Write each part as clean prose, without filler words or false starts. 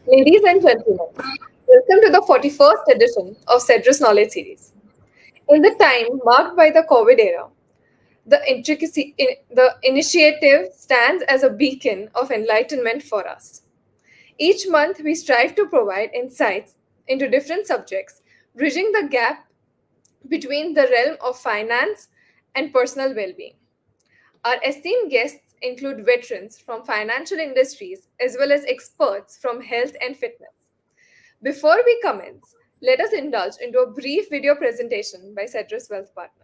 Ladies and gentlemen, welcome to the 41st edition of Cedrus Knowledge Series. In the time marked by the COVID era, the initiative stands as a beacon of enlightenment for us. Each month, we strive to provide insights into different subjects, bridging the gap between the realm of finance and personal well being. Our esteemed guests include veterans from financial industries as well as experts from health and fitness. Before we commence, let us indulge into a brief video presentation by Cedrus Wealth Partners.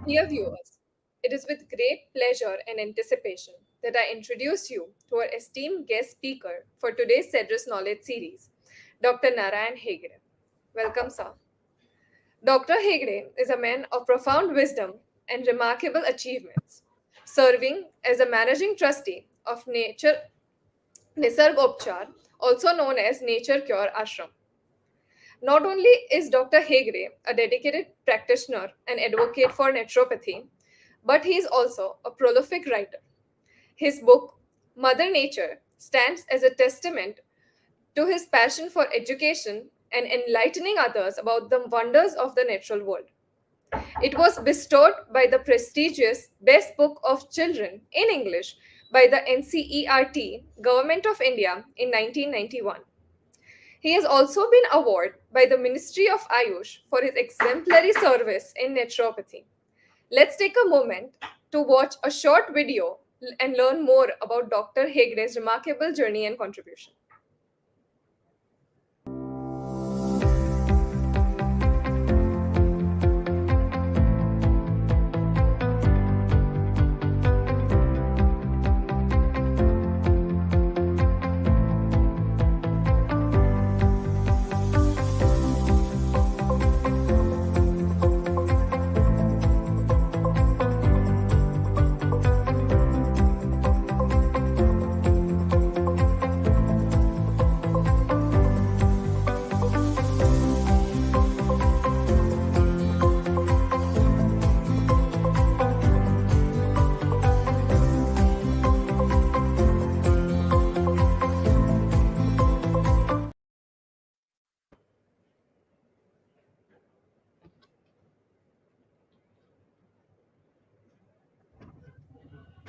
Dear viewers, it is with great pleasure and anticipation that I introduce you to our esteemed guest speaker for today's Cedrus Knowledge Series, Dr. Narayan Hegde. Welcome, sir. Dr. Hegde is a man of profound wisdom and remarkable achievements, serving as a managing trustee of Nisargopchar, also known as Nature Cure Ashram. Not only is Dr. Hegde a dedicated practitioner and advocate for naturopathy, but he is also a prolific writer. His book, Mother Nature, stands as a testament to his passion for education and enlightening others about the wonders of the natural world. It was bestowed by the prestigious Best Book of Children in English by the NCERT, Government of India, in 1991. He has also been awarded by the Ministry of Ayush for his exemplary service in naturopathy. Let's take a moment to watch a short video and learn more about Dr. Hegde's remarkable journey and contribution.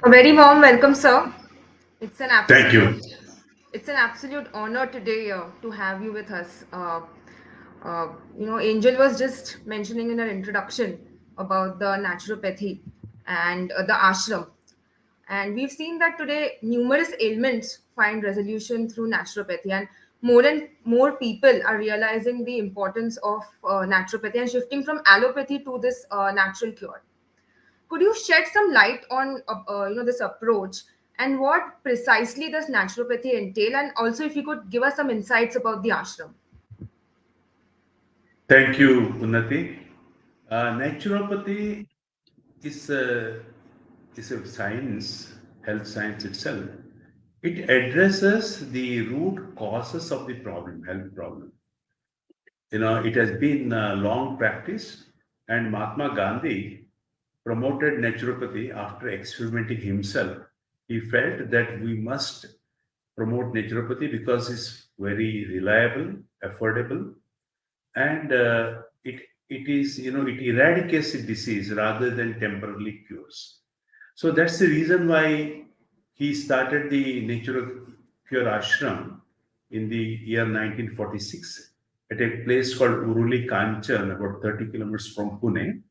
A very warm welcome, sir. It's an Thank absolute you. it's an absolute honor today to have you with us. Angel was just mentioning in her introduction about the naturopathy and the ashram, and we've seen that today numerous ailments find resolution through naturopathy, and more people are realizing the importance of naturopathy and shifting from allopathy to this natural cure. Could you shed some light on this approach and what precisely does naturopathy entail, and also if you could give us some insights about the ashram? Thank you, Unnati. Naturopathy is a science, health science itself. It addresses the root causes of the problem, health problem. It has been long practice, and Mahatma Gandhi promoted naturopathy after experimenting himself. He felt that we must promote naturopathy because it's very reliable, affordable, and it is, it eradicates the disease rather than temporarily cures. So that's the reason why he started the Nature Cure Ashram in the year 1946 at a place called Uruli Kanchan, about 30 kilometers from Pune,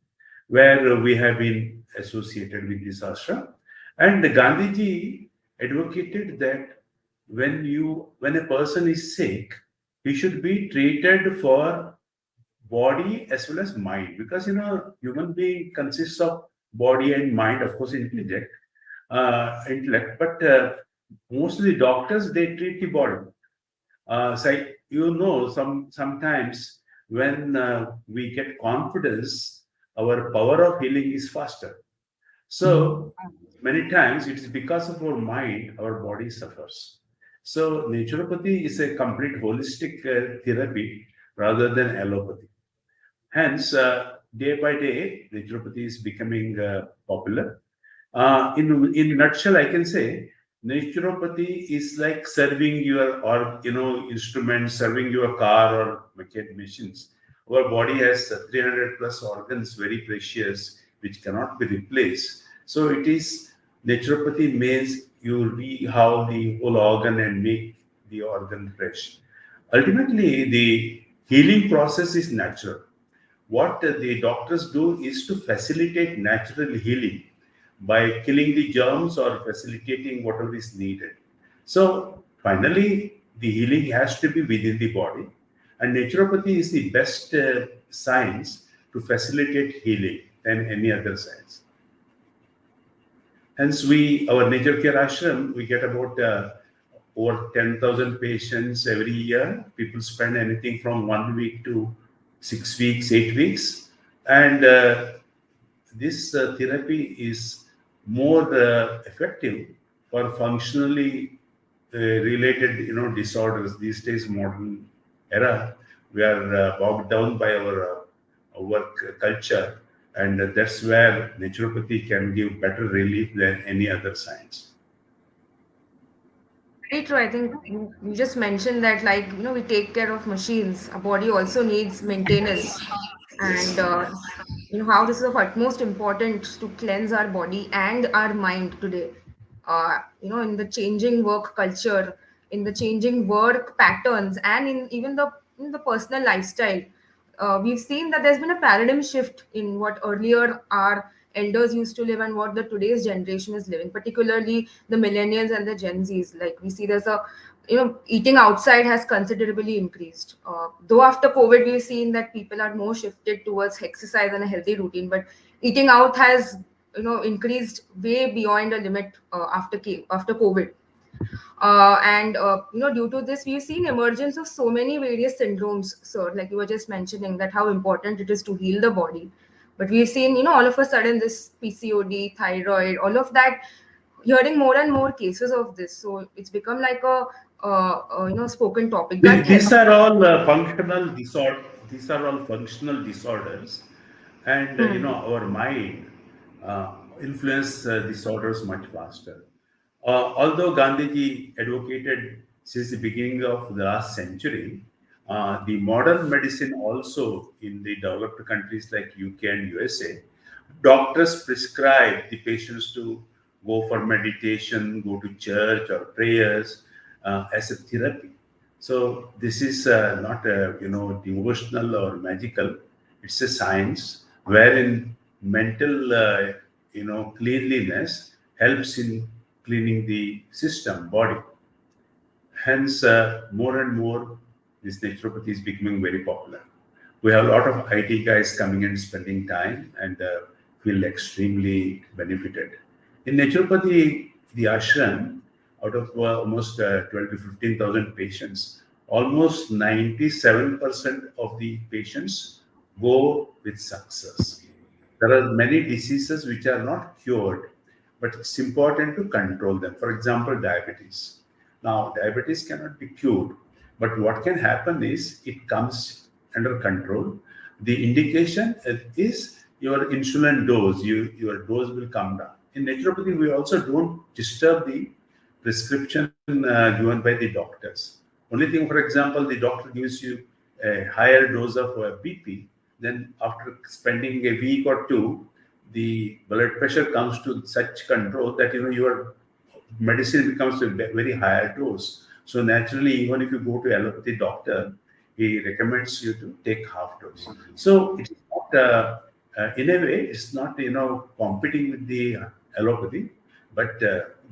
where we have been associated with this ashram. And Gandhiji advocated that when a person is sick, he should be treated for body as well as mind, because human being consists of body and mind, of course, intellect, but most of the doctors, they treat the body. So sometimes when we get confidence, our power of healing is faster. So many times it is because of our mind, our body suffers. So naturopathy is a complete holistic therapy rather than allopathy. Hence, day by day, naturopathy is becoming popular. In nutshell, I can say naturopathy is like serving your or instruments, serving your car or mechanic machines. Our body has 300 plus organs, very precious, which cannot be replaced. So it is naturopathy means you rehow the whole organ and make the organ fresh. Ultimately, the healing process is natural. What the doctors do is to facilitate natural healing by killing the germs or facilitating whatever is needed. So finally, the healing has to be within the body, and naturopathy is the best science to facilitate healing than any other science. Hence, our Nature Care Ashram, we get about over 10,000 patients every year. People spend anything from 1 week to 6 weeks, 8 weeks. And this therapy is more effective for functionally related disorders. These days, modern era, we are bogged down by our work culture, and that's where naturopathy can give better relief than any other science. Very true. I think you just mentioned that, like, we take care of machines. Our body also needs maintenance. Yes. And, how this is of utmost importance to cleanse our body and our mind today. In the changing work culture, in the changing work patterns, and in the personal lifestyle, we've seen that there's been a paradigm shift in what earlier our elders used to live and what the today's generation is living, particularly the millennials and the Gen Zs. Like, we see there's a eating outside has considerably increased. Though after COVID, we've seen that people are more shifted towards exercise and a healthy routine, but eating out has increased way beyond a limit after COVID. And due to this, we've seen emergence of so many various syndromes, sir, like you were just mentioning, that how important it is to heal the body. But we've seen, all of a sudden, this PCOD, thyroid, all of that, hearing more and more cases of this. So it's become like a spoken topic. Gut health. These are all functional disorder. These are all functional disorders, and our mind influence disorders much faster. Although Gandhiji advocated since the beginning of the last century, the modern medicine also in the developed countries like UK and USA, doctors prescribe the patients to go for meditation, go to church or prayers as a therapy. So this is not devotional or magical. It's a science wherein mental cleanliness helps in cleaning the system, body. Hence, more and more, this naturopathy is becoming very popular. We have a lot of IT guys coming and spending time and feel extremely benefited. In naturopathy, the ashram, out of almost 12 to 15,000 patients, almost 97% of the patients go with success. There are many diseases which are not cured, but it's important to control them. For example, diabetes. Now, diabetes cannot be cured, but what can happen is it comes under control. The indication is your insulin dose. Your dose will come down. In naturopathy, we also don't disturb the prescription given by the doctors. Only thing, for example, the doctor gives you a higher dose of BP, then after spending a week or two, the blood pressure comes to such control that your medicine becomes a very higher dose. So naturally, even if you go to allopathy doctor, he recommends you to take half dose. So it's not, in a way, it's not competing with the allopathy. But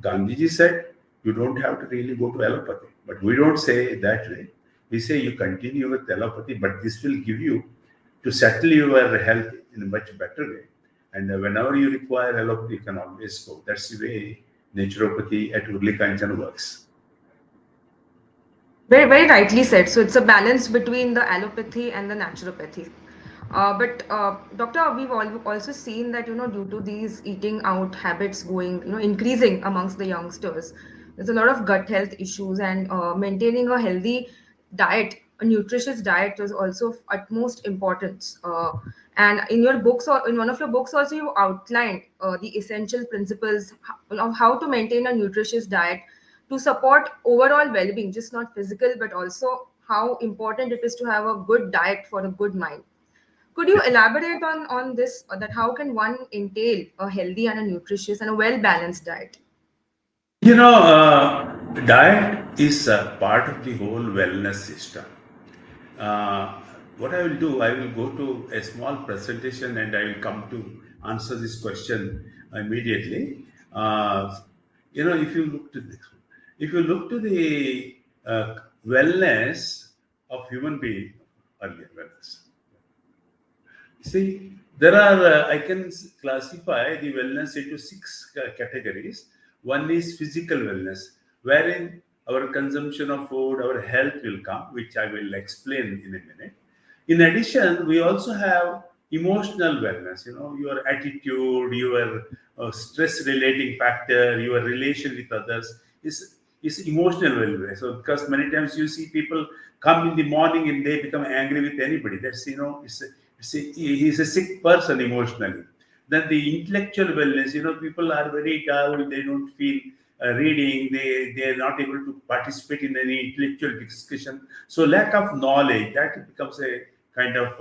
Gandhiji said you don't have to really go to allopathy. But we don't say that way. We say you continue with allopathy, but this will give you to settle your health in a much better way. And whenever you require allopathy, you can always go. That's the way naturopathy at Urli Kanchan works. Very, very rightly said. So it's a balance between the allopathy and the naturopathy. But doctor, we've also seen that due to these eating out habits going increasing amongst the youngsters, there's a lot of gut health issues, and maintaining a healthy diet, a nutritious diet, is also of utmost importance. And in your books, or in one of your books, also you outlined the essential principles of how to maintain a nutritious diet to support overall well-being, just not physical, but also how important it is to have a good diet for a good mind. Could you elaborate on this, that how can one entail a healthy and a nutritious and a well-balanced diet? Diet is a part of the whole wellness system. Uh, what I will do, I will go to a small presentation and I will come to answer this question immediately. If you look to this, if you look to the wellness of human being, earlier wellness. See, there are, I can classify the wellness into six categories. One is physical wellness, wherein our consumption of food, our health will come, which I will explain in a minute. In addition, we also have emotional wellness, your attitude, your stress relating factor, your relation with others is emotional wellness. So, because many times you see people come in the morning and they become angry with anybody. That's, he's a sick person emotionally. Then the intellectual wellness, people are very dull, they don't feel reading, they are not able to participate in any intellectual discussion. So lack of knowledge, that becomes a kind of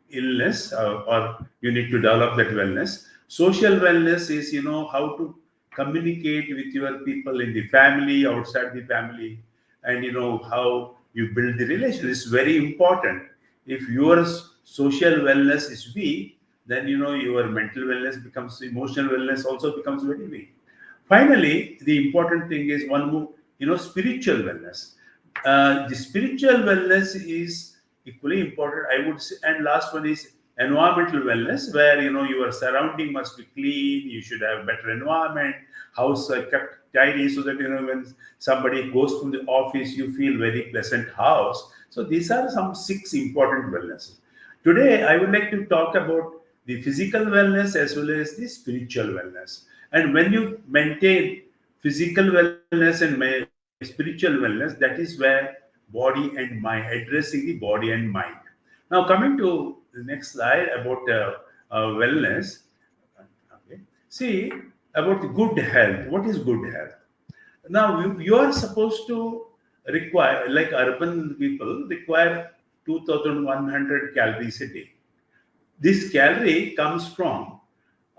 illness, or you need to develop that wellness. Social wellness is, how to communicate with your people in the family, outside the family, and how you build the relation is very important. If your social wellness is weak, then your mental wellness becomes, emotional wellness also becomes very weak. Finally, the important thing is one more, spiritual wellness. The spiritual wellness is equally important, I would say. And last one is environmental wellness, where your surrounding must be clean. You should have better environment, house kept tidy, so that when somebody goes from the office, you feel very pleasant house. So these are some six important wellnesses. Today, I would like to talk about the physical wellness as well as the spiritual wellness. And when you maintain physical wellness and spiritual wellness, that is where body and mind, addressing the body and mind. Now, coming to the next slide about wellness. Okay. See, about the good health. What is good health? Now, you are supposed to require, like urban people, require 2,100 calories a day. This calorie comes from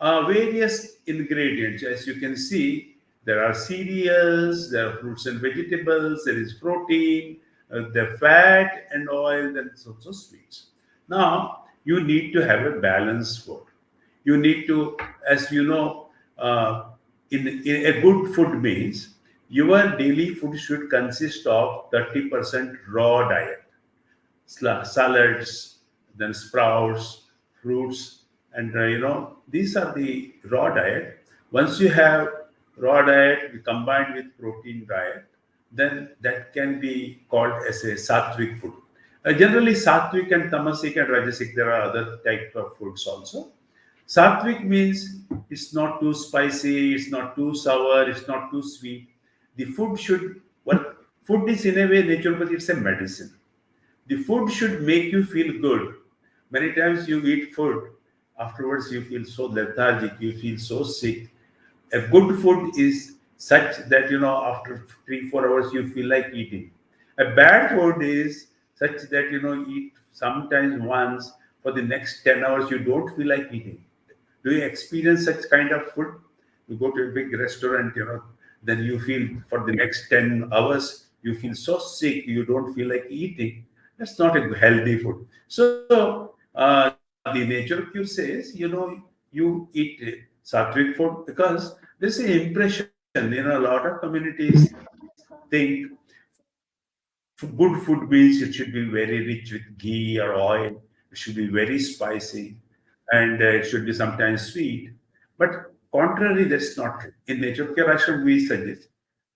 various ingredients. As you can see, there are cereals, there are fruits and vegetables, there is protein, the fat and oil, and also sweets. Now, you need to have a balanced food. You need to, as you know, in a good food means your daily food should consist of 30% raw diet, salads, then sprouts, fruits, and these are the raw diet. Once you have raw diet combined with protein diet, then that can be called as a sattvic food. Generally, sattvic and tamasic and rajasic, there are other types of foods also. Sattvic means it's not too spicy, it's not too sour, it's not too sweet. The food should, well, food is in a way naturopathy, it's a medicine. The food should make you feel good. Many times you eat food, afterwards you feel so lethargic, you feel so sick. A good food is such that after 3 4 hours you feel like eating. A bad food is such that eat sometimes once, for the next 10 hours you don't feel like eating. Do you experience such kind of food? You go to a big restaurant, then you feel for the next 10 hours, you feel so sick, you don't feel like eating. That's not a healthy food. So, the nature cure says, you eat sattvic food because there's an impression, a lot of communities think good food means it should be very rich with ghee or oil. It should be very spicy, and it should be sometimes sweet. But contrary, that's not true. In Nature Care Ashram, we suggest,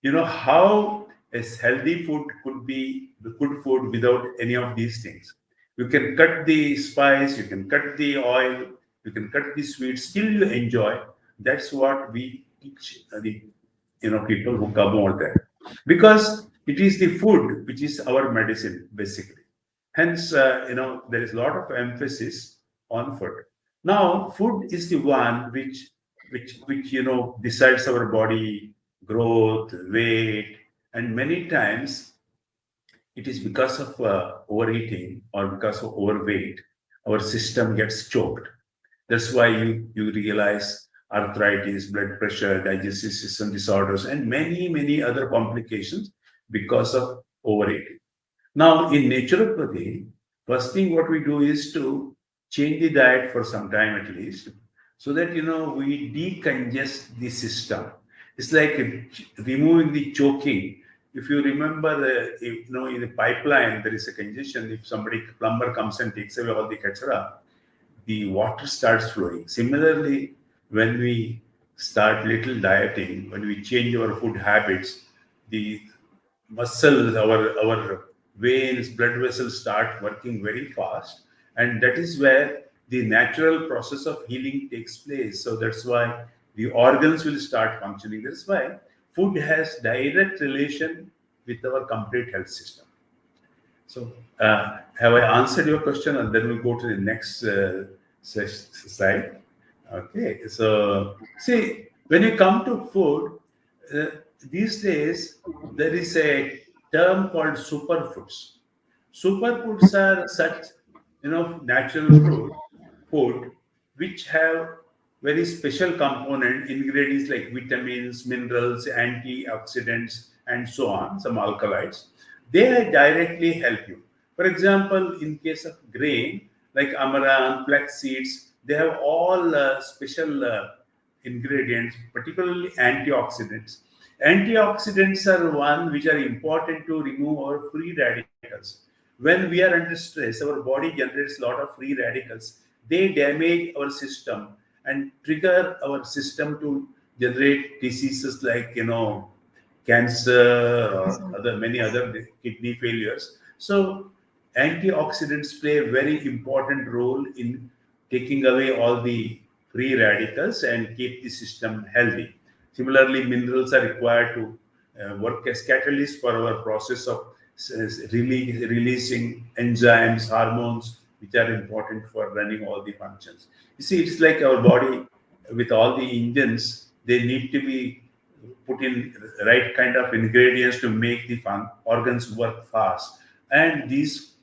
how a healthy food could be the good food without any of these things. You can cut the spice, you can cut the oil, you can cut the sweet, still you enjoy. That's what we teach the people who come over there, because it is the food which is our medicine basically. Hence, there is a lot of emphasis on food. Now, food is the one which decides our body growth, weight, and many times it is because of overeating or because of overweight, our system gets choked. That's why you realize arthritis, blood pressure, digestive system disorders, and many other complications because of overeating. Now, in naturopathy, first thing what we do is to change the diet for some time at least, so that we decongest the system. It's like removing the choking. If you remember, in the pipeline there is a congestion. If somebody plumber comes and takes away all the kachra, the water starts flowing. Similarly, when we start little dieting, when we change our food habits, the muscles, our veins, blood vessels start working very fast, and that is where the natural process of healing takes place. So that's why the organs will start functioning. That's why food has direct relation with our complete health system. So, have I answered your question? And then we go to the next slide. Okay. So, see, when you come to food, uh, these days there is a term called superfoods. Superfoods are such, natural food which have very special component ingredients like vitamins, minerals, antioxidants, and so on, some alkaloids. They directly help you. For example, in case of grain like amaranth, flax seeds, they have all special ingredients, particularly antioxidants. Antioxidants are one which are important to remove our free radicals. When we are under stress, our body generates a lot of free radicals. They damage our system and trigger our system to generate diseases like cancer or other many other kidney failures. So antioxidants play a very important role in taking away all the free radicals and keep the system healthy. Similarly, minerals are required to work as catalysts for our process of releasing enzymes, hormones, which are important for running all the functions. You see, it's like our body with all the engines, they need to be put in right kind of ingredients to make the organs work fast. And these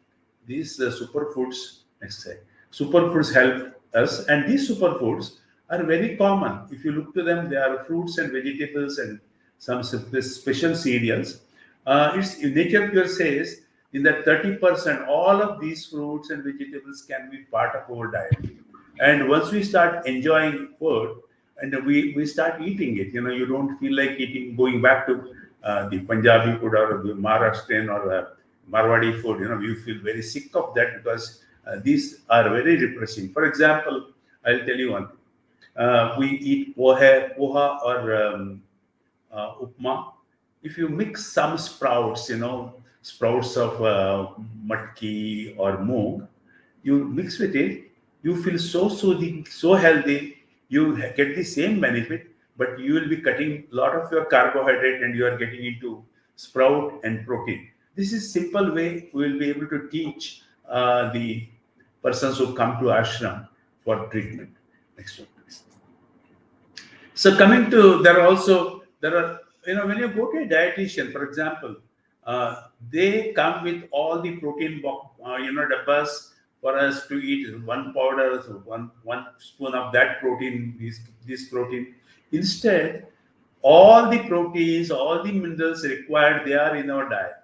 superfoods, next slide, superfoods help us, and these superfoods are very common. If you look to them, they are fruits and vegetables and some special cereals. It's Nature Pure says in that 30%, all of these fruits and vegetables can be part of our diet. And once we start enjoying food and we start eating it, you don't feel like eating, going back to the Punjabi food or the Maharashtrian or Marwadi food. You feel very sick of that because these are very repressing. For example, I'll tell you one thing. We eat poha or upma. If you mix some sprouts, sprouts of matki or moong, you mix with it, you feel so soothing, so healthy. You get the same benefit, but you will be cutting a lot of your carbohydrate and you are getting into sprout and protein. This is simple way we will be able to teach the persons who come to ashram for treatment. Next one, please. So coming to there are when you go to a dietitian, for example, they come with all the protein dabbas for us to eat one powder, so one spoon of that protein, this protein. Instead, all the proteins, all the minerals required, they are in our diet.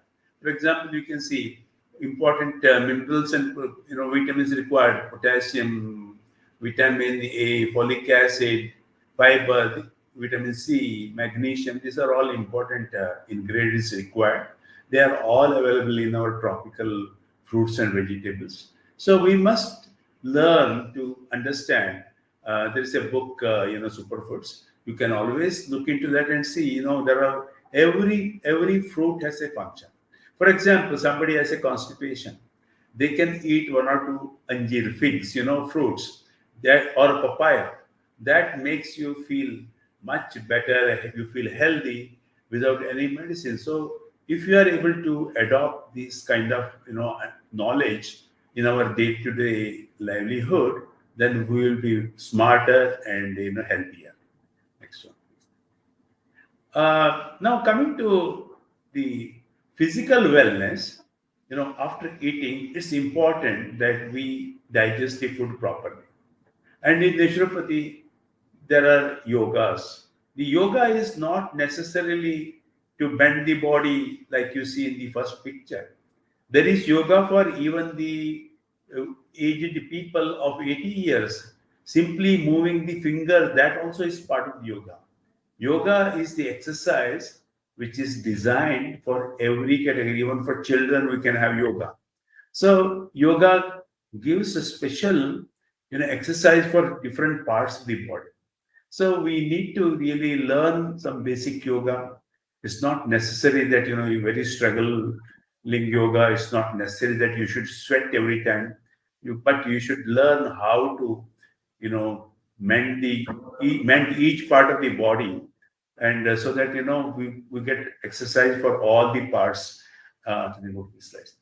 For example, you can see important minerals and vitamins required: potassium, vitamin A, folic acid, fiber, vitamin C, magnesium. These are all important ingredients required. They are all available in our tropical fruits and vegetables. So we must learn to understand. There is a book, Superfoods. You can always look into that and see. There are every fruit has a function. For example, somebody has a constipation, they can eat one or two anjir figs, fruits, that or papaya. That makes you feel much better. You feel healthy without any medicine. So if you are able to adopt this kind of knowledge in our day-to-day livelihood, then we will be smarter and healthier. Next one. Now coming to the physical wellness, after eating, it's important that we digest the food properly. And in naturopathy, there are yogas. The yoga is not necessarily to bend the body like you see in the first picture. There is yoga for even the uh, aged people of 80 years. Simply moving the finger, that also is part of yoga. Yoga is the exercise which is designed for every category. Even for children, we can have yoga. So yoga gives a special, exercise for different parts of the body. So we need to really learn some basic yoga. It's not necessary that you very struggling yoga. It's not necessary that you should sweat every time. But you should learn how to, you know, mend each part of the body, and so that we get exercise for all the parts. To the movie slides.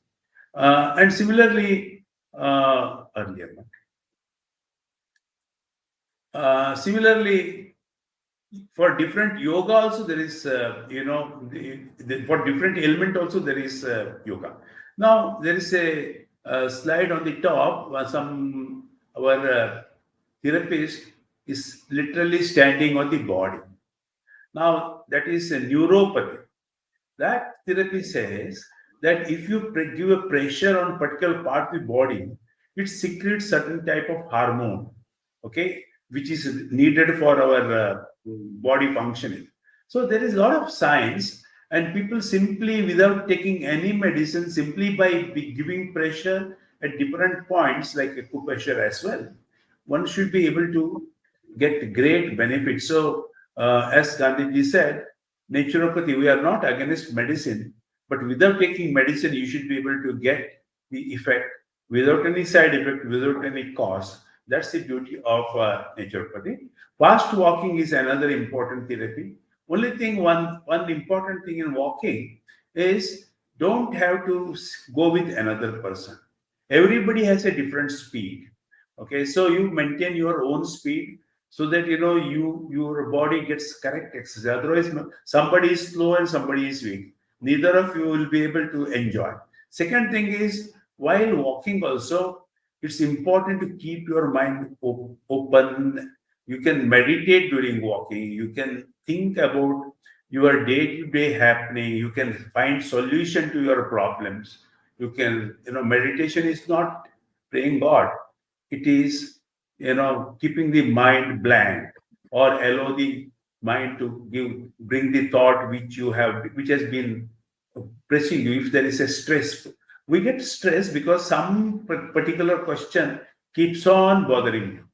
And similarly, earlier. Similarly, for different yoga also there is for different ailment also there is yoga. Now there is a slide on the top where some our therapist is literally standing on the body. Now that is a neuropathy. That therapy says that if you give a pressure on particular part of the body, it secretes certain type of hormone, okay, which is needed for our body functioning. So there is a lot of science, and people simply, without taking any medicine, simply by giving pressure at different points, like acupressure as well, one should be able to get great benefits. So, as Gandhiji said, naturopathy, we are not against medicine, but without taking medicine, you should be able to get the effect without any side effect, without any cause. That's the beauty of naturopathy. Fast walking is another important therapy. Only thing, one important thing in walking is don't have to go with another person. Everybody has a different speed. Okay, so you maintain your own speed so that your body gets correct exercise. Otherwise, somebody is slow and somebody is weak. Neither of you will be able to enjoy. Second thing is, while walking also, it's important to keep your mind open. You can meditate during walking. You can think about your day-to-day happening. You can find solution to your problems. You can, meditation is not praying God. It is, keeping the mind blank, or allow the mind to bring the thought which has been pressing you. If there is a stress, we get stressed because some particular question keeps on bothering you.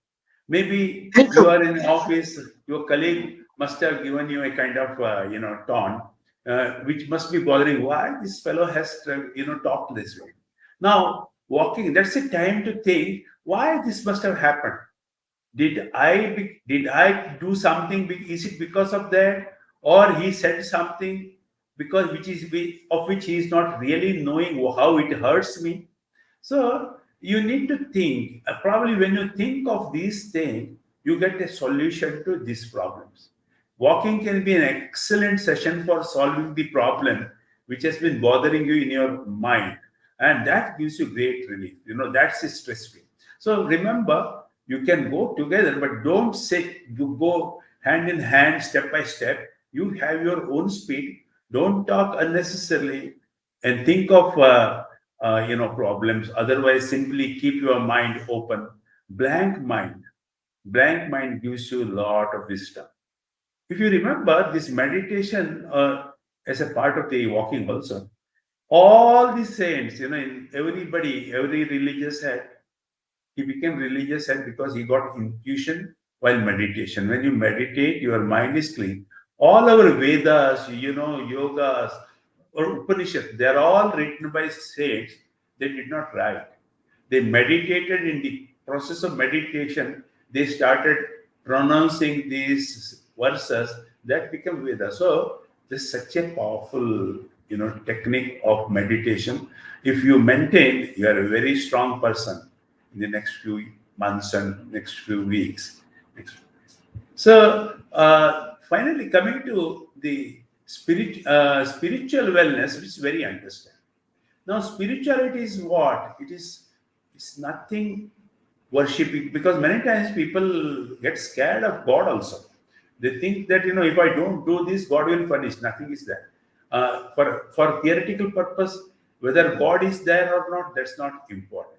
Maybe Very you true. are in office, your colleague must have given you a kind of taunt, which must be bothering. Why this fellow has talked this way? Now walking, that's a time to think why this must have happened. Did I do something? Is it because of that, or he said something because of which he is not really knowing how it hurts me? So you need to think. Probably when you think of these things, you get a solution to these problems. Walking can be an excellent session for solving the problem which has been bothering you in your mind, and that gives you great relief. That's stress free. So remember, you can go together, but don't sit. You go hand in hand, step by step. You have your own speed. Don't talk unnecessarily, and think of problems. Otherwise, simply keep your mind open. Blank mind. Blank mind gives you a lot of wisdom. If you remember this meditation as a part of the walking also, all the saints, in every religious head, he became religious head because he got intuition while meditation. When you meditate, your mind is clean. All our Vedas, yogas, or Upanishads, they are all written by saints. They did not write. They meditated. In the process of meditation, they started pronouncing these verses that become Veda. So this is such a powerful, technique of meditation. If you maintain, you are a very strong person in the next few months and next few weeks. So finally, coming to the spiritual wellness, which is very understandable. Now, spirituality is what? It's nothing worshiping, because many times people get scared of God also. They think that, if I don't do this, God will punish. Nothing is there. For theoretical purpose, whether God is there or not, that's not important.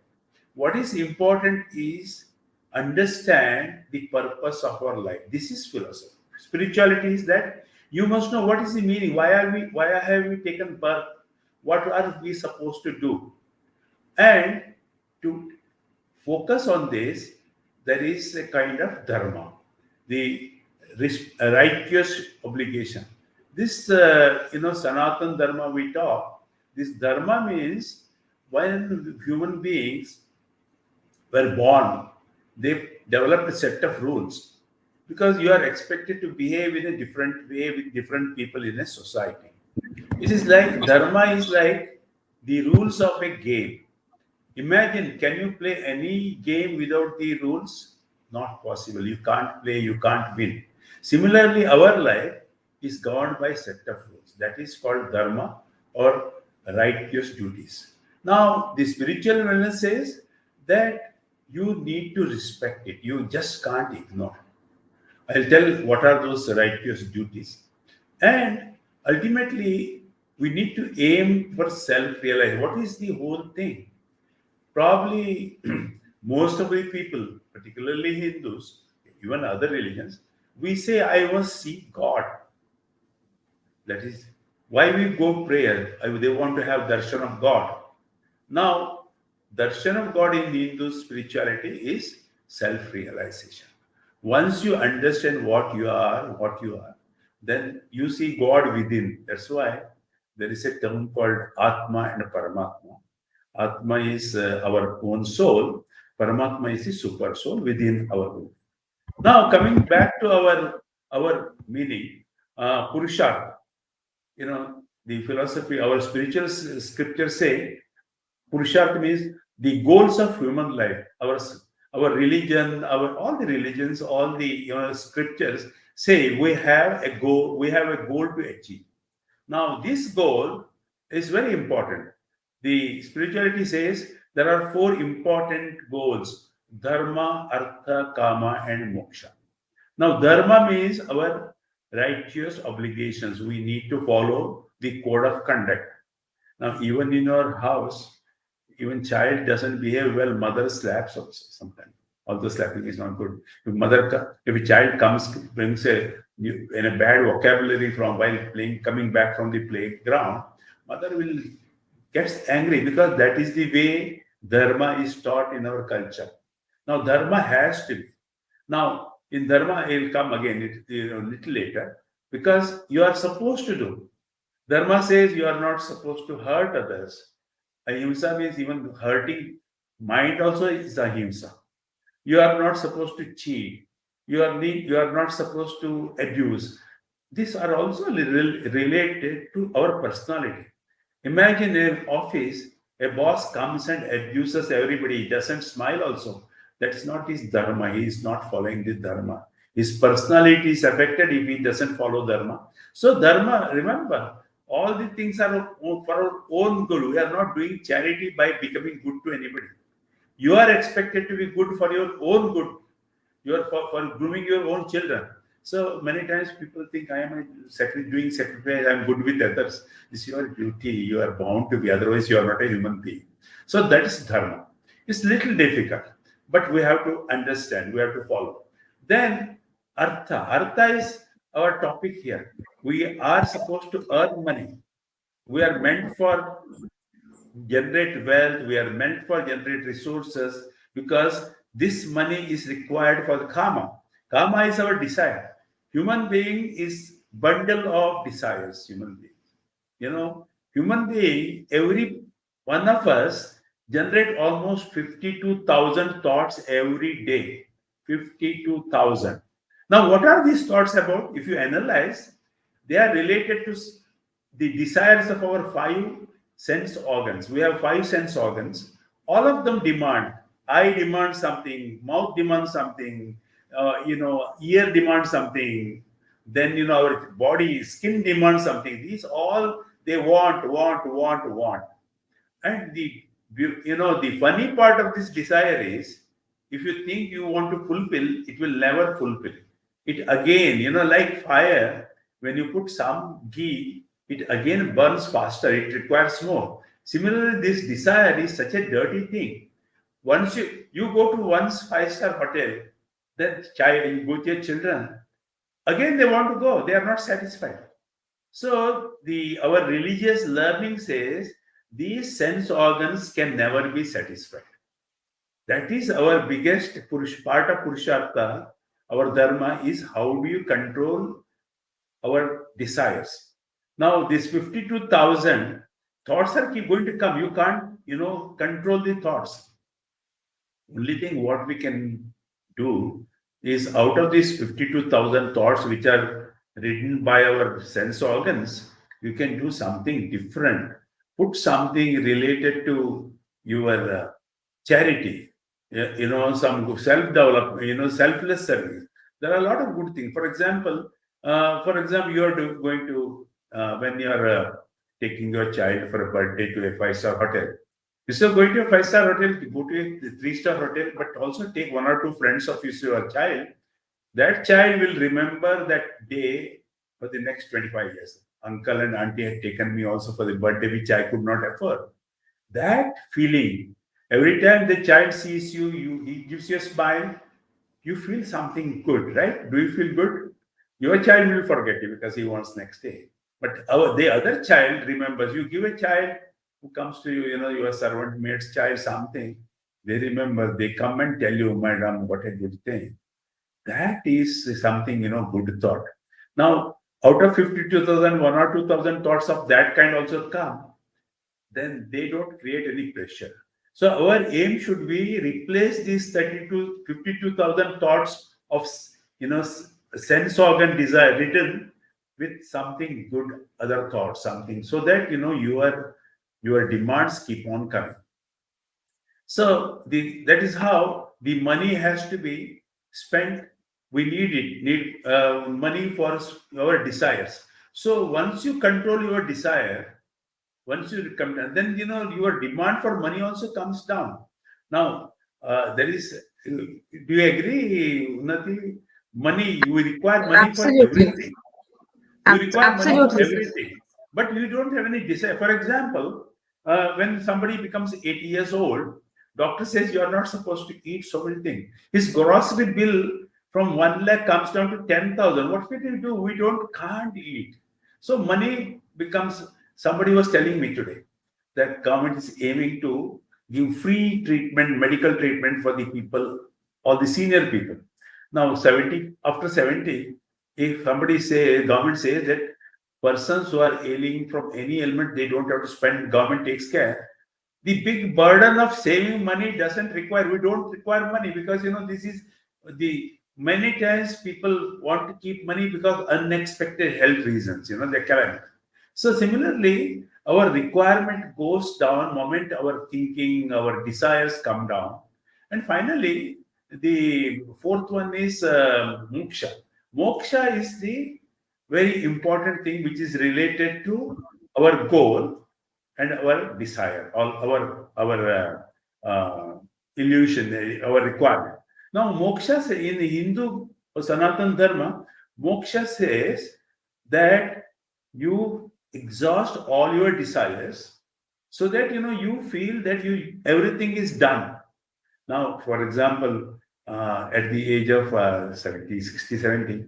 What is important is understand the purpose of our life. This is philosophy. Spirituality is that you must know what is the meaning. Why have we taken birth? What are we supposed to do? And to focus on this, there is a kind of dharma, the righteous obligation. This, Sanatan dharma we talk. This dharma means when human beings were born, they developed a set of rules, because you are expected to behave in a different way with different people in a society. It is like dharma is like the rules of a game. Imagine, can you play any game without the rules? Not possible. You can't play, you can't win. Similarly, our life is governed by set of rules. That is called dharma, or righteous duties. Now, the spiritual wellness says that you need to respect it. You just can't ignore. I'll tell what are those righteous duties. And ultimately, we need to aim for self realization. What is the whole thing? Probably most of the people, particularly Hindus, even other religions, we say, I must see God. That is why we go prayer. They want to have darshan of God. Now, darshan of God in Hindu spirituality is self-realization. Once you understand what you are, then you see God within. That's why there is a term called Atma and Paramatma. Atma is our own soul. Paramatma is the super soul within our own. Now, coming back to our meaning, Purushartha. The philosophy, our spiritual scriptures say Purushartha means the goals of human life. Our religion, all the religions, all the scriptures say we have a goal. We have a goal to achieve. Now, this goal is very important. The spirituality says there are four important goals: dharma, artha, kama, and moksha. Now, dharma means our righteous obligations. We need to follow the code of conduct. Now, even in our house, even child doesn't behave well, mother slaps also sometimes. Although slapping is not good. If a child brings in a bad vocabulary from while playing, coming back from the playground, mother will gets angry, because that is the way dharma is taught in our culture. Now, dharma has to be. Now, in dharma, I will come again little later, because you are supposed to do. Dharma says you are not supposed to hurt others. Ahimsa means even hurting mind also is ahimsa. You are not supposed to cheat. You are not supposed to abuse. These are also related to our personality. Imagine in office, a boss comes and abuses everybody. He doesn't smile also. That's not his dharma. He is not following the dharma. His personality is affected if he doesn't follow dharma. So dharma, remember, All the things are for our own good. We are not doing charity by becoming good to anybody. You are expected to be good for your own good. You are for grooming your own children. So many times people think I am doing sacrifice, I am good with others. It's your duty. You are bound to be, otherwise you are not a human being. So that is dharma. It's little difficult, but we have to understand, we have to follow. Then artha. Artha is our topic here. We are supposed to earn money. We are meant for generate wealth, we are meant for generate resources, because this money is required for the karma. Karma is our desire. Human being is bundle of desires. Human being, you know, human being, every one of us generate almost 52,000 thoughts every day. 52,000. Now what are these thoughts about? If you analyze, they are related to the desires of our five sense organs. We have five sense organs. All of them demand. Eye demands something, mouth demands something, ear demands something. Then our body, skin demands something. These all they want. And the funny part of this desire is, if you think you want to fulfill, it will never fulfill. It again, like fire, when you put some ghee, it again burns faster, it requires more. Similarly, this desire is such a dirty thing. Once you go to one's five-star hotel, then child, you go to your children, again they want to go, they are not satisfied. So the our religious learning says these sense organs can never be satisfied. That is our biggest part of Purushartha. Our dharma is how do you control our desires. Now, this 52,000 thoughts are keep going to come. You can't, control the thoughts. Only thing what we can do is, out of these 52,000 thoughts which are written by our sense organs, you can do something different. Put something related to your charity, some self-development, selfless service. There are a lot of good things. For example, you are going to, when you are taking your child for a birthday to a five-star hotel. Instead of going to a five-star hotel, go to a three-star hotel, but also take one or two friends of your child. That child will remember that day for the next 25 years. Uncle and auntie had taken me also for the birthday, which I could not afford. That feeling, every time the child sees you, he gives you a smile, you feel something good, right? Do you feel good? Your child will forget you because he wants next day. But the other child remembers. You give a child who comes to you, your servant maid's child something, they remember, they come and tell you, madam, what a good thing. That is something, good thought. Now, out of 52,000, 1 or 2,000 thoughts of that kind also come, then they don't create any pressure. So our aim should be replace these 32, 52,000 thoughts of sense organ desire written with something good, other thoughts, something, so that your demands keep on coming. So that is how the money has to be spent. We need money for our desires. So once you control your desire, once you come down, then your demand for money also comes down. Now there is. Do you agree, Unnati? Money, you require money for Absolutely. everything. You require money for Absolutely, sir. everything, but you don't have any desire. For example, when somebody becomes 80 years old, doctor says you are not supposed to eat so many things. His grocery bill from 1 lakh comes down to 10,000. What can you do? We can't eat. So money becomes. Somebody was telling me today that government is aiming to give free treatment, medical treatment for the people, all the senior people. Now 70, after 70, if somebody say, government says that persons who are ailing from any ailment, they don't have to spend, government takes care. The big burden of saving money doesn't require, we don't require money, because this is the many times people want to keep money because unexpected health reasons, they cannot. So similarly, our requirement goes down moment our thinking, our desires come down. And finally, the fourth one is moksha. Moksha is the very important thing which is related to our goal and our desire, all our illusion, our requirement. Now, moksha in Hindu Sanatan Dharma, moksha says that you exhaust all your desires so that you feel that everything is done. Now, for example, at the age of 70, 60, 70,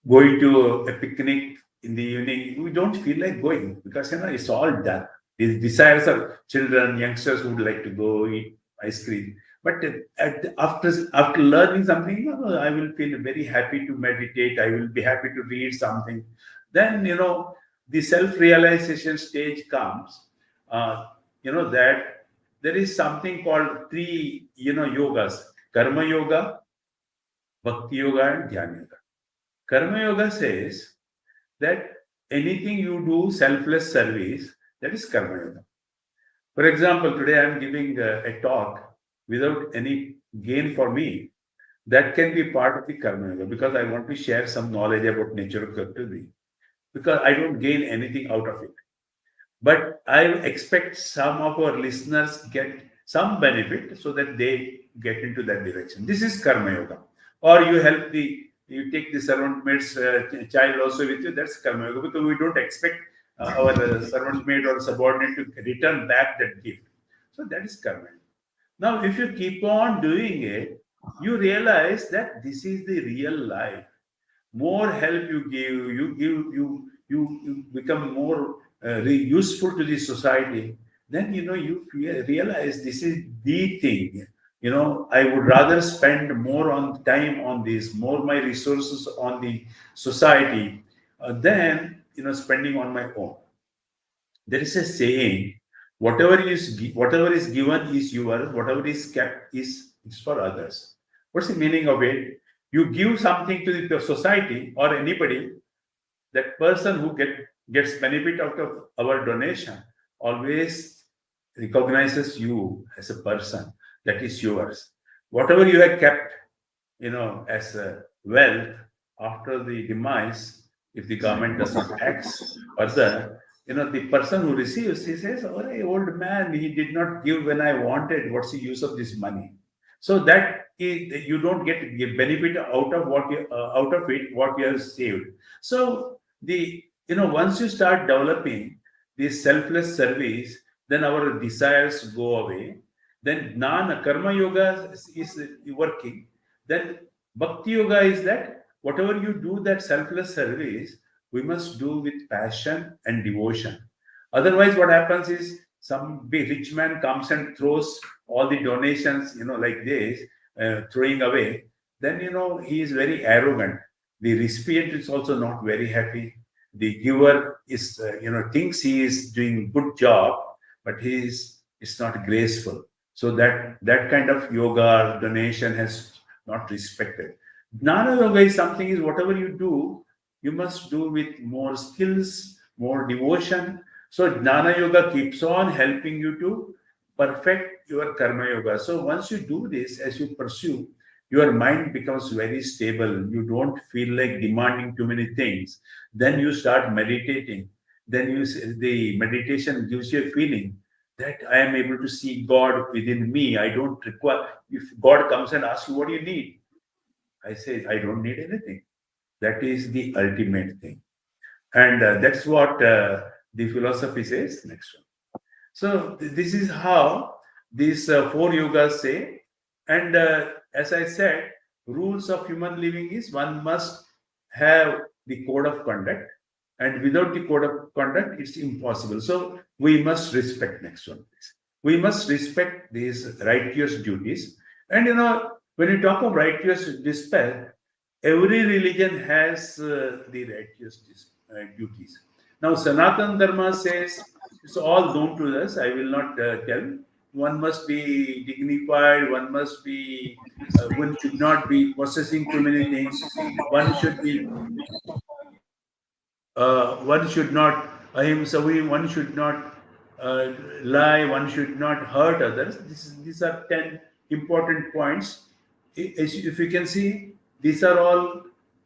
going to a picnic in the evening, we don't feel like going because it's all done. These desires of children, youngsters would like to go eat ice cream. But after learning something, I will feel very happy to meditate. I will be happy to read something. Then the self-realization stage comes. Uh, that there is something called three yogas: karma yoga, bhakti yoga, and dhyana yoga. Karma yoga says that anything you do selfless service, that is karma yoga. For example, today I am giving a talk without any gain for me. That can be part of the karma yoga because I want to share some knowledge about nature of Cultivating, because I don't gain anything out of it. But I expect some of our listeners get some benefit so that they get into that direction. This is karma yoga. Or you take the servant maid's child also with you. That's karma yoga because we don't expect our servant maid or subordinate to return back that gift. So that is karma yoga. Now, if you keep on doing it, you realize that this is the real life. More help you give, you become more useful to the society. Then realize this is the thing. I would rather spend more on time on this, more my resources on the society, than spending on my own. There is a saying: whatever is given is yours, whatever is kept is for others. What's the meaning of it? You give something to the society or anybody, that person who gets benefit out of our donation always recognizes you as a person that is yours. Whatever you have kept as a wealth, after the demise, if the government does not act further, the person who receives, he says, "Oh, hey, old man, he did not give when I wanted. What's the use of this money?" So that you don't get benefit out of out of it what you have saved. So once you start developing this selfless service, then our desires go away. Then gnana karma yoga is working. Then bhakti yoga is that whatever you do, that selfless service, we must do with passion and devotion. Otherwise, what happens is some big rich man comes and throws all the donations, like this, throwing away. Then he is very arrogant. The recipient is also not very happy. The giver is, thinks he is doing good job, but he is it's not graceful. So that kind of yoga donation has not respected. Gnana yoga is something is whatever you do, you must do with more skills, more devotion. So Gnana yoga keeps on helping you to perfect your karma yoga. So once you do this, as you pursue, your mind becomes very stable. You don't feel like demanding too many things. Then you start meditating. Then the meditation gives you a feeling that I am able to see God within me. I don't require, if God comes and asks you, what do you need? I say, I don't need anything. That is the ultimate thing. And that's what the philosophy says. Next one. So this is how these four yogas say. And as I said, rules of human living is one must have the code of conduct, and without the code of conduct, it's impossible. So we must respect. Next one, please. We must respect these righteous duties. And when you talk of righteous respect, every religion has the righteous duties. Now, Sanatan Dharma says it's all known to us. I will not tell. One must be dignified. One should not be possessing too many things. One should be. One should not ahimsa. One should not lie. One should not hurt others. These are 10 important points. If you can see, these are all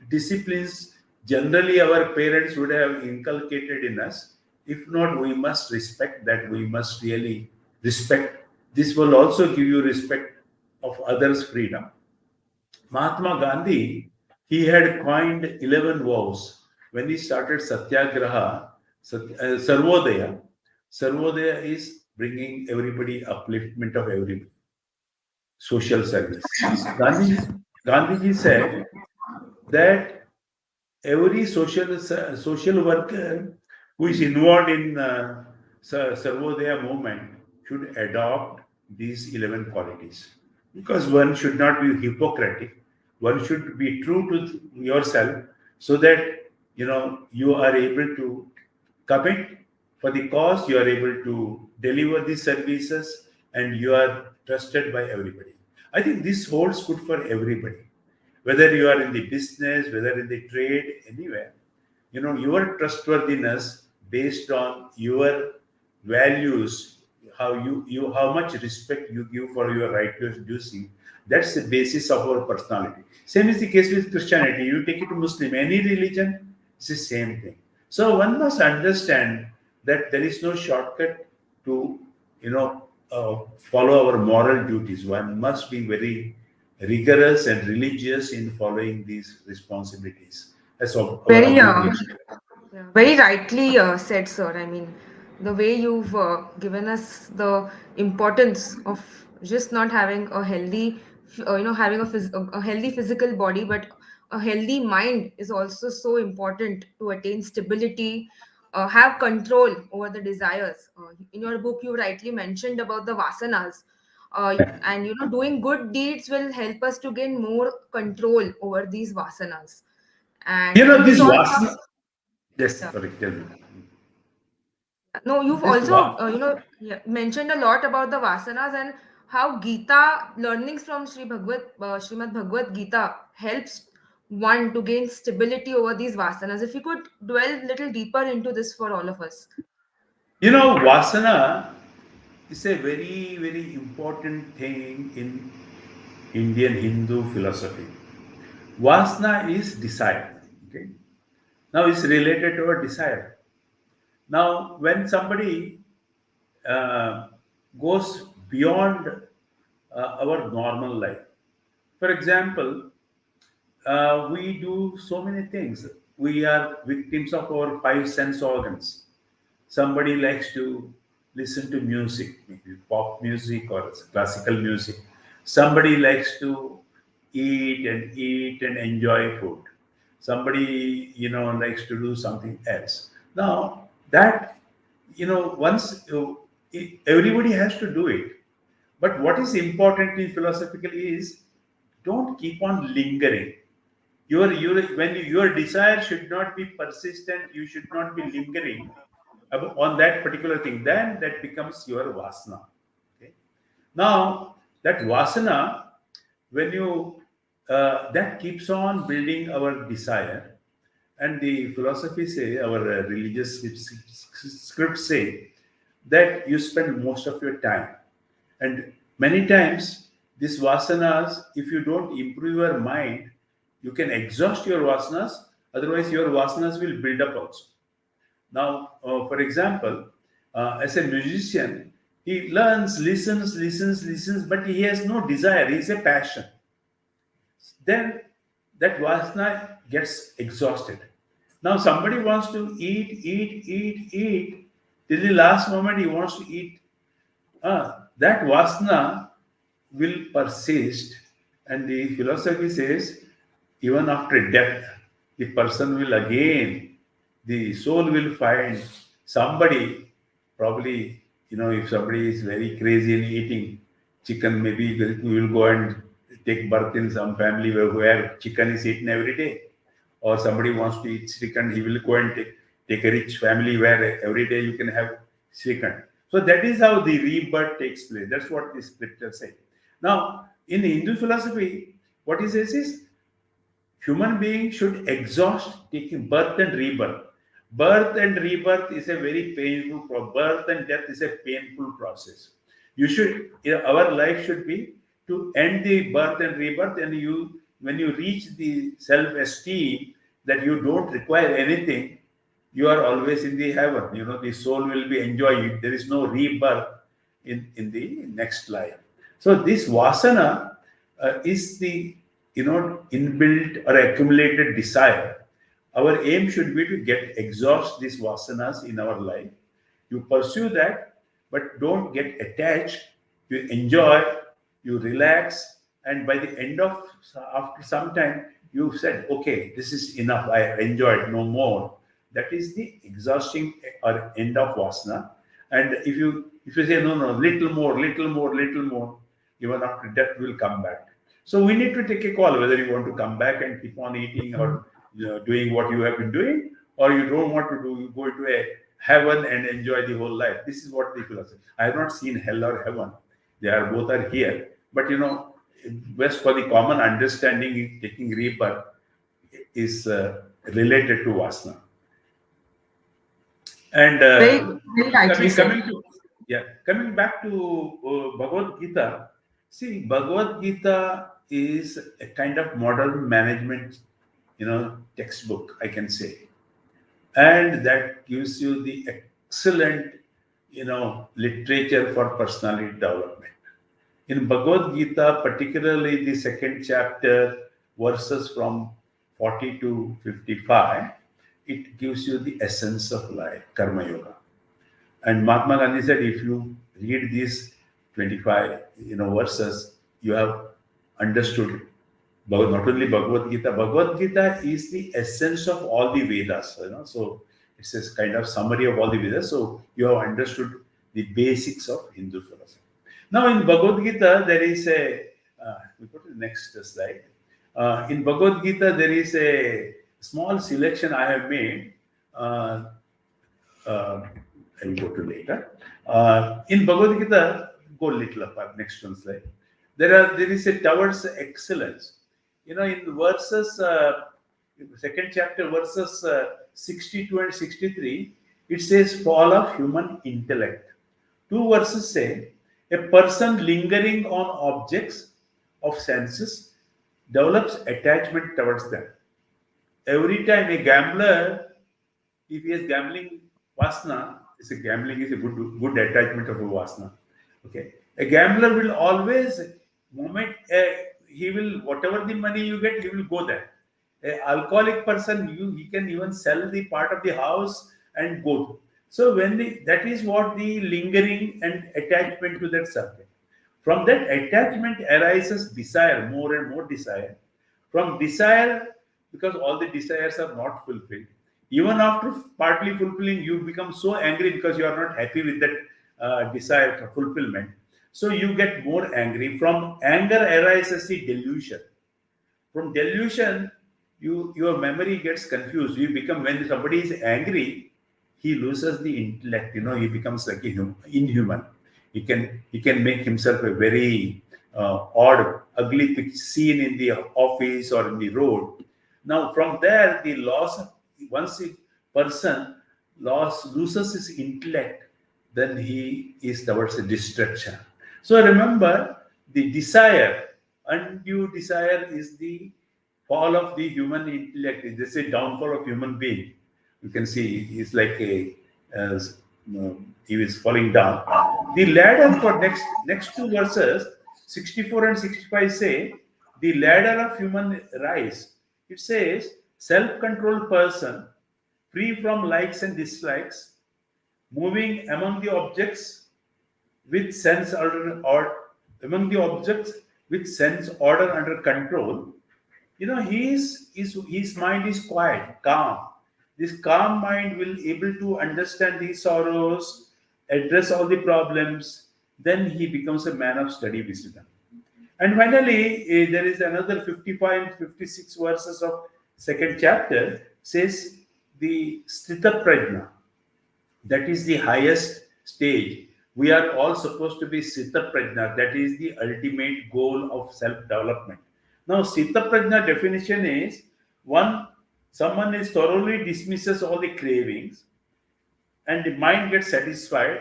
disciplines generally our parents would have inculcated in us. If not, we must respect that. We must really respect. This will also give you respect of others' freedom. Mahatma Gandhi, he had coined 11 vows when he started Satyagraha, Sarvodaya. Sarvodaya is bringing everybody upliftment of every social service. Gandhiji said that every social worker who is involved in Sarvodaya movement should adopt these 11 qualities, because one should not be hypocritic. One should be true to yourself, so that you are able to commit for the cause. You are able to deliver these services, and you are trusted by everybody. I think this holds good for everybody, whether you are in the business, whether in the trade, anywhere. Your trustworthiness based on your values, how much respect you give for your righteous duty. That's the basis of our personality. Same is the case with Christianity. You take it to Muslim, any religion, it's the same thing. So one must understand that there is no shortcut to follow our moral duties. One must be very rigorous and religious in following these responsibilities as of our Very obligation. Yeah, very rightly said, sir. I mean, the way you've given us the importance of just not having a healthy, having a healthy physical body, but a healthy mind is also so important to attain stability, have control over the desires. In your book, you rightly mentioned about the vasanas. And doing good deeds will help us to gain more control over these vasanas. And this This all Vasana. comes. Yes, Yeah. sorry, tell me. No, you've This also, yeah, mentioned a lot about the vasanas and how Gita learnings from Srimad Bhagavad Gita helps one to gain stability over these vasanas. If you could dwell a little deeper into this for all of us. Vasana is a very, very important thing in Indian Hindu philosophy. Vasana is desire. Okay. Now it's related to a desire. Now, when somebody uh, goes beyond our normal life, for example, we do so many things. We are victims of our five sense organs. Somebody likes to listen to music, maybe pop music or classical music. Somebody likes to eat and enjoy food. Somebody, likes to do something else. Now, that, once everybody has to do it. But what is important in philosophically is, don't keep on lingering. Your desire should not be persistent. You should not be lingering on that particular thing. Then that becomes your vasana. Okay. Now that vasana, when you that keeps on building our desire, and the philosophy say, our religious scripts say, that you spend most of your time, and many times these vasanas, if you don't improve your mind, you can exhaust your vasanas. Otherwise your vasanas will build up also. Now, for example, as a musician, he learns, listens, but he has no desire. He is a passion. Then that vasana gets exhausted. Now somebody wants to eat till the last moment. He wants to eat. That vasana will persist, and the philosophy says, even after death, the person will again, the soul will find somebody. Probably, if somebody is very crazy in eating chicken, maybe we will go and take birth in some family where chicken is eaten every day. Or somebody wants to eat chicken, he will go and take a rich family where every day you can have chicken. So that is how the rebirth takes place. That's what the scriptures say. Now, in Hindu philosophy, what he says is, human being should exhaust taking birth and rebirth. Birth and rebirth is a very painful birth and death is a painful process. Our life should be to end the birth and rebirth, and when you reach the self-esteem that you don't require anything, you are always in the heaven. The soul will be enjoying it. There is no rebirth in the next life. So this vasana is the inbuilt or accumulated desire. Our aim should be to get exhaust these vasanas in our life. You pursue that, but don't get attached. You enjoy, you relax, and by the end of after some time, you said, "Okay, this is enough. I enjoyed no more." That is the exhausting or end of vasana. And if you say no, no, little more, little more, little more, even after death will come back. So we need to take a call whether you want to come back and keep on eating or doing what you have been doing, or you don't want to do. You go to a heaven and enjoy the whole life. This is what the philosophy. I have not seen hell or heaven. They are both are here, but best for the common understanding, taking rebirth is related to vasana. And Very, very rightly said. coming back to Bhagavad Gita. See, Bhagavad Gita is a kind of modern management, textbook, I can say, and that gives you the excellent, literature for personality development. In Bhagavad Gita, particularly the second chapter, verses from 40 to 55, it gives you the essence of life, Karma Yoga. And Mahatma Gandhi said, if you read these 25, verses, you have understood not only Bhagavad Gita. Bhagavad Gita is the essence of all the Vedas. So it's a kind of summary of all the Vedas. So you have understood the basics of Hindu philosophy. Now in Bhagavad Gita, there is a. We go to the next slide. In Bhagavad Gita, there is a small selection I have made. Uh, I will go to later. In Bhagavad Gita, go little apart. Next one slide. There is a towards excellence. In verses, second chapter, verses 62 and 63, it says fall of human intellect. Two verses say a person lingering on objects of senses develops attachment towards them. Every time a gambler, if he is gambling vasana, gambling is a good attachment of a vasana. Okay, a gambler will always moment he will whatever the money you get, he will go there. A alcoholic person, he can even sell the part of the house and go to. So that is what the lingering and attachment to that subject. From that attachment arises desire, more and more desire. From desire, because all the desires are not fulfilled, even after partly fulfilling, you become so angry because you are not happy with that desire for fulfillment. So you get more angry. From anger arises the delusion. From delusion, your memory gets confused. You become, when somebody is angry, he loses the intellect. He becomes like inhuman. He can make himself a very odd, ugly scene in the office or in the road. Now, from there, the loss once a person loses his intellect, then he is towards a destruction. So remember, the desire, undue desire, is the fall of the human intellect. They say downfall of human being. You can see he's like he is falling down. The ladder for next two verses, 64 and 65 say the ladder of human rise. It says self-controlled person, free from likes and dislikes, moving among the objects with sense order, or among the objects with sense order under control. His mind is quiet, calm. This calm mind will able to understand the sorrows, address all the problems. Then he becomes a man of study wisdom. And finally, there is another 55 and 56 verses of second chapter says the Sthita Prajna. That is the highest stage. We are all supposed to be Sthita Prajna. That is the ultimate goal of self-development. Now, Sthita Prajna definition is someone is thoroughly dismisses all the cravings and the mind gets satisfied.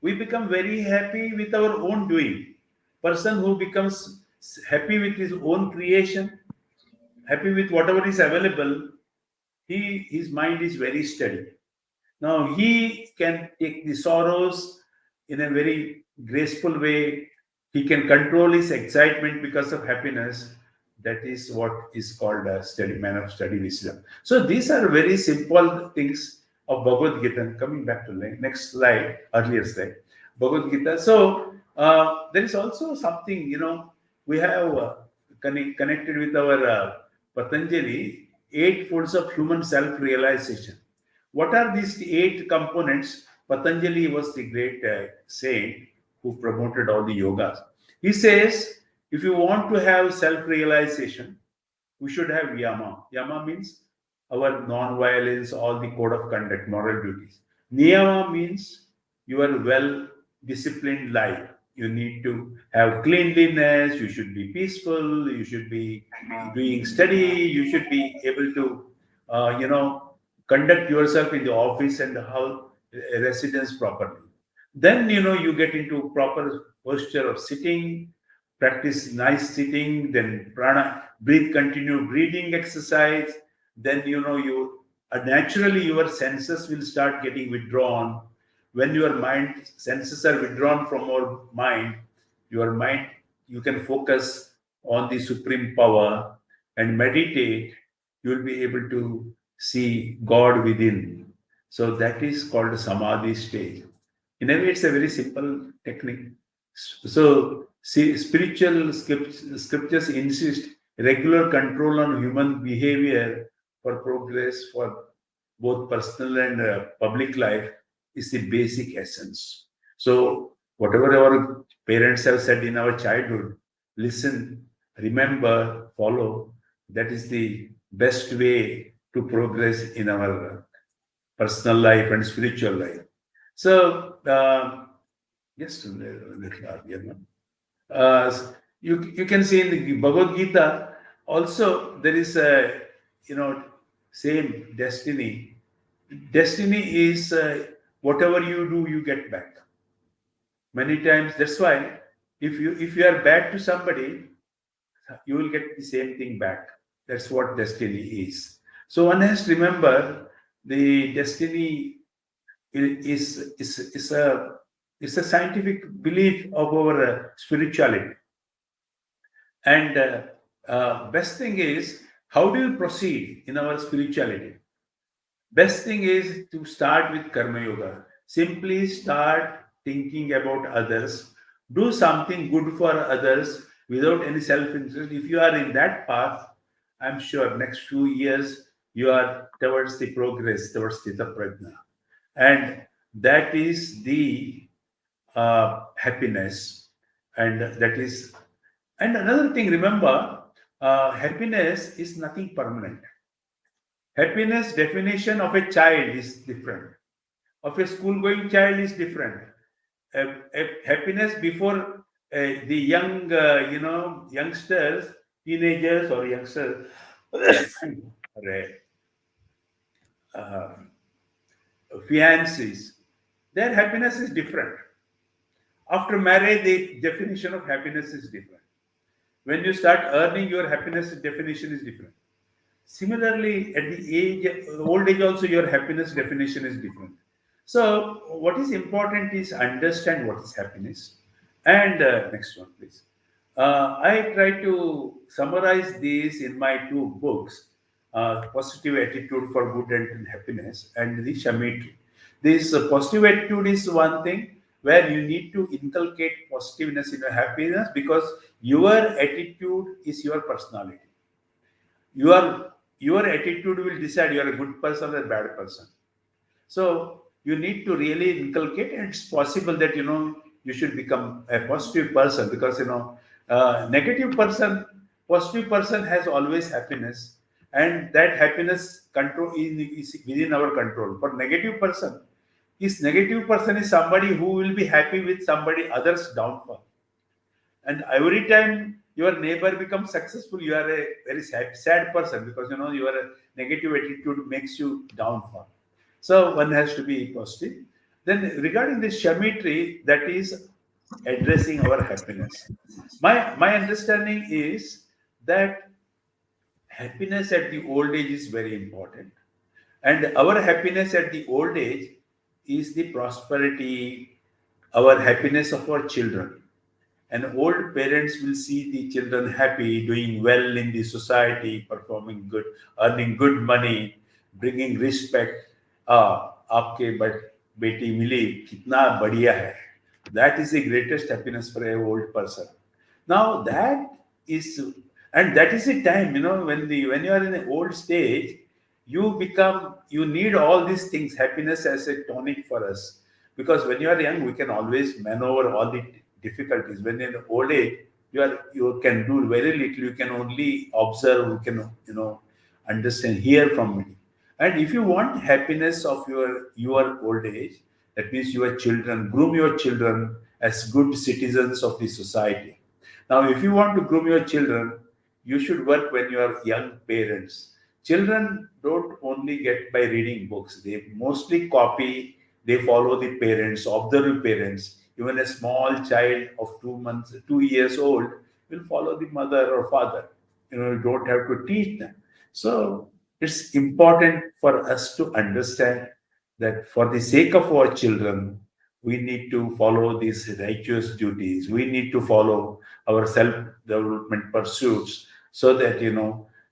We become very happy with our own doing. Person who becomes happy with his own creation, happy with whatever is available, his mind is very steady. Now he can take the sorrows in a very graceful way. He can control his excitement because of happiness. That is what is called a study man of study wisdom. So these are very simple things of Bhagavad Gita. And coming back to the next slide, earlier slide, Bhagavad Gita. So there is also something, we have connected with our Patanjali, 8 folds of human self-realization. What are these 8 components? Patanjali was the great saint who promoted all the yogas. He says, if you want to have self-realization, we should have yama. Yama means our non-violence, all the code of conduct, moral duties. Niyama means your well-disciplined life. You need to have cleanliness. You should be peaceful. You should be doing study. You should be able to, conduct yourself in the office and how residence properly. Then you get into proper posture of sitting, practice nice sitting, then prana, breathe, continue breathing exercise. Then you naturally your senses will start getting withdrawn. When your mind senses are withdrawn from your mind, you can focus on the supreme power and meditate. You will be able to see God within. So that is called a samadhi stage. In a way, it's a very simple technique. So, see, spiritual scriptures insist regular control on human behavior for progress, for both personal and public life, is the basic essence. So, whatever our parents have said in our childhood, listen, remember, follow. That is the best way to progress in our personal life and spiritual life. So, yes, uh, you can see in the Bhagavad Gita also there is a same destiny. Destiny is whatever you do, you get back. Many times that's why if you are bad to somebody, you will get the same thing back. That's what destiny is. So one has to remember the destiny is a scientific belief of our spirituality. And best thing is, how do you proceed in our spirituality? Best thing is to start with karma yoga. Simply start thinking about others. Do something good for others without any self-interest. If you are in that path, I'm sure next few years you are towards the progress, towards Stita Prajna. And that is the happiness. And that is, and another thing, remember, happiness is nothing permanent. Happiness definition of a child is different. Of a school going child is different. Happiness before the young, youngsters, teenagers or youngsters, uh, fiancés, their happiness is different. After marriage, the definition of happiness is different. When you start earning, your happiness definition is different. Similarly, at the old age also, your happiness definition is different. So, what is important is understand what is happiness. And next one, please. I try to summarize these in my 2 books, Positive Attitude for Good and Happiness and the Shamitri. This positive attitude is one thing where you need to inculcate positiveness in your happiness, because your attitude is your personality. Your attitude will decide you are a good person or a bad person. So you need to really inculcate, and it's possible that you should become a positive person, because negative person, positive person has always happiness, and that happiness control is within our control. For negative person is somebody who will be happy with somebody other's downfall. And every time your neighbor becomes successful, you are a very sad person, because your negative attitude makes you downfall. So one has to be positive. Then regarding the shamitri, that is addressing our happiness. My understanding is that happiness at the old age is very important. And our happiness at the old age is the prosperity, our happiness of our children. And old parents will see the children happy, doing well in the society, performing good, earning good money, bringing respect. आपके but बेटी मिली कितना बढ़िया है. That is the greatest happiness for a old person. Now that is, and that is the time, when you are in an old stage, you need all these things, happiness as a tonic for us. Because when you are young, we can always maneuver all the difficulties. When in old age, you can do very little. You can only observe. You can understand, hear from many. And if you want happiness of your old age, that means your children, groom your children as good citizens of the society. Now, if you want to groom your children, you should work when you are young parents. Children don't only get by reading books, they mostly copy, they follow the parents, observe parents. Even a small child of 2 months, 2 years old will follow the mother or father. You don't have to teach them. So it's important for us to understand that for the sake of our children, we need to follow these righteous duties. We need to follow our self-development pursuits so that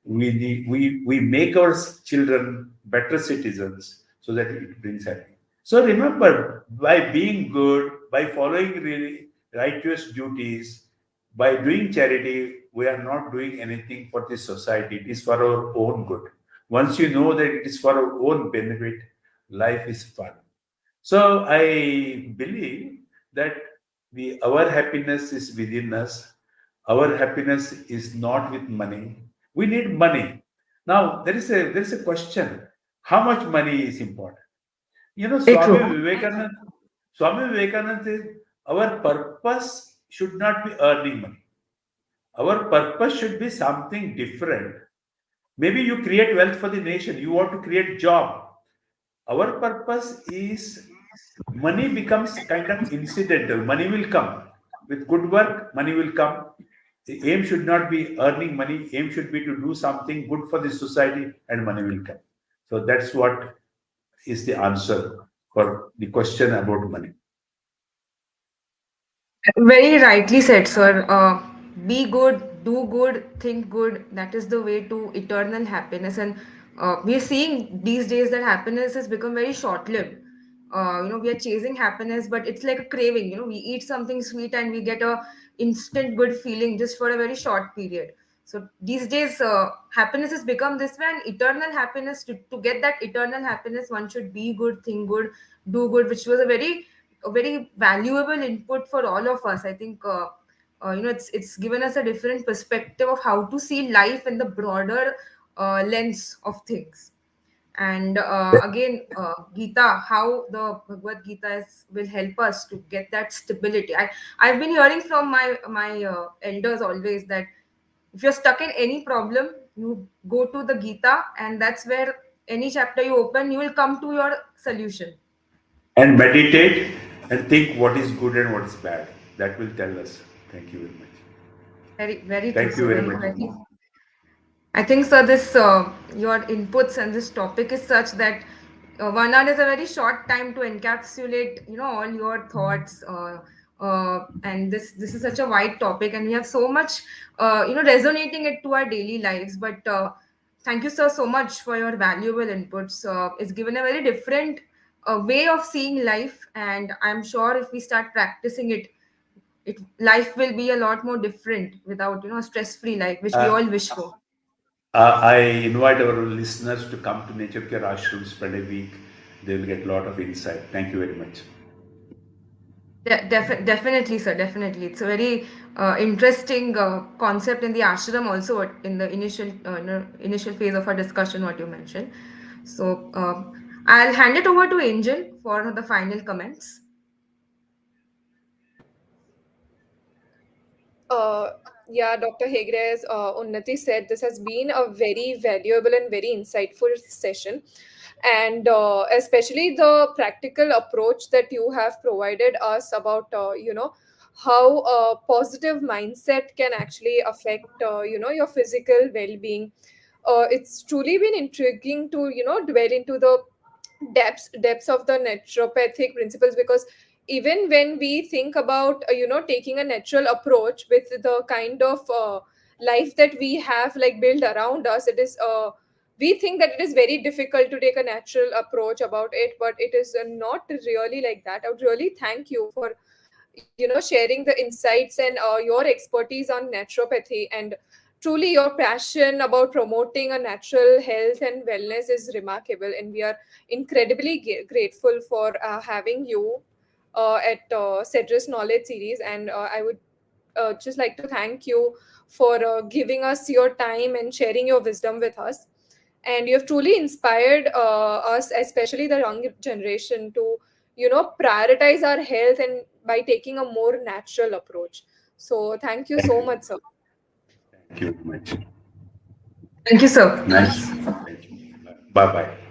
we make our children better citizens so that it brings happiness. So remember, by being good, by following really righteous duties, by doing charity, we are not doing anything for this society. It is for our own good. Once you know that it is for our own benefit, life is fun. So I believe that our happiness is within us. Our happiness is not with money. We need money. Now there is a question: how much money is important? Very Swami true. Vivekananda. Swami Vivekananda says our purpose should not be earning money. Our purpose should be something different. Maybe you create wealth for the nation. You want to create job. Our purpose is money becomes kind of incidental. Money will come with good work. Money will come. The aim should not be earning money. Aim should be to do something good for the society, and money will come. So that's what is the answer for the question about money. Very rightly said, sir. Be good, do good, think good. That is the way to eternal happiness. And we are seeing these days that happiness has become very short-lived. We are chasing happiness, but it's like a craving. We eat something sweet and we get a instant good feeling just for a very short period. So these days, happiness has become this way, and eternal happiness. To get that eternal happiness, one should be good, think good, do good, which was a very valuable input for all of us. I think it's given us a different perspective of how to see life in the broader lens of things. And again, Gita, how the Bhagavad Gita will help us to get that stability. I've been hearing from my elders always that if you're stuck in any problem, you go to the Gita, and that's where any chapter you open, you will come to your solution. And meditate and think what is good and what is bad. That will tell us. Thank you very much. Very, very true. Thank So you very very much. true. I think, sir, this your inputs and this topic is such that 1 hour is a very short time to encapsulate, all your thoughts. And this is such a wide topic, and we have so much, resonating it to our daily lives. But thank you, sir, so much for your valuable inputs. It's given a very different way of seeing life, and I'm sure if we start practicing it, life will be a lot more different without, a stress-free life, which we Uh, all wish for. I invite our listeners to come to Nature Care Ashram, spend a week. They will get a lot of insight. Thank you very much. Definitely, sir. Definitely, it's a very interesting concept in the ashram. Also, in the initial phase of our discussion, what you mentioned. So, I'll hand it over to Angel for the final comments. Uh, yeah, Dr. Hegde, as Unnati said, this has been a very valuable and very insightful session. And especially the practical approach that you have provided us about, how a positive mindset can actually affect, your physical well being. it's truly been intriguing to dwell into the depths of the naturopathic principles, because even when we think about taking a natural approach with the kind of life that we have like built around us, it is we think that it is very difficult to take a natural approach about it, but it is not really like that. I would really thank you for sharing the insights and your expertise on naturopathy, and truly your passion about promoting a natural health and wellness is remarkable, and we are incredibly grateful for having you at Cedrus Knowledge Series. And I would just like to thank you for giving us your time and sharing your wisdom with us. And you have truly inspired us, especially the young generation, to prioritize our health and by taking a more natural approach. So thank you Thank so you. much, sir. Thank you very much. Thank you, sir. Nice. Thank you. Bye bye.